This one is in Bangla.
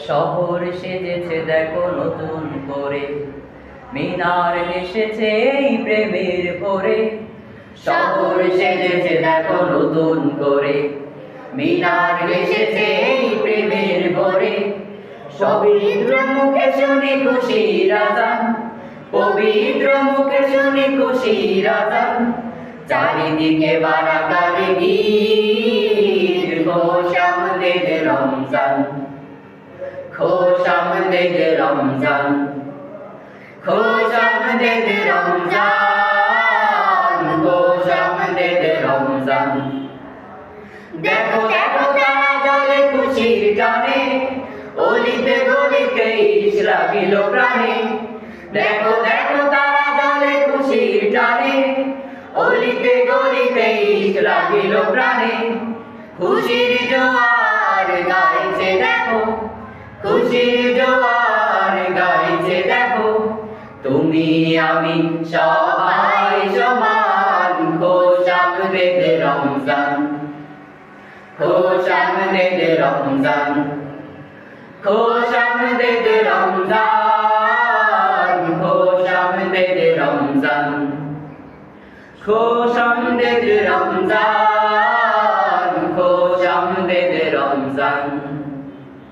শহর সেজেছে দেখো নতুন করে, মিনার হেসেছে এই প্রেমের ভোরে। শহর সেজেছে দেখো নতুন করে, মিনার হেসেছে এই প্রেমের ভোরে। পবিত্র মুখে শুনি খুশির আজান, পবিত্র মুখে শুনি খুশির আজান। চারিদিকে বারাকার গীত, খোশ আমদেদ রমজান, খোশ আমদেদ রমজান, খোশ আমদেদ রমজান, খোশ আমদেদ রমজান। দেখো দেখো তারা জ্বলে খুশির টানে, অলিতে গলিতে ঈশ লাগিল প্রাণে। দেখো দেখো তারা জ্বলে খুশির টানে, অলিতে গলিতে ঈশ লাগিল প্রাণে। খুশির জোয়ার গাইছে দেখো, খুশির জোয়ার গাইছে দেখো। তুমি আমি সবাই সমান, খোশ আমদেদ রমজান, খোশ আমদেদ রমজান, খোশ আমদেদ রমজান, খোশ আমদেদ রমজান, খোশ আমদেদ রমজান, খোশ আমদেদ রমজান।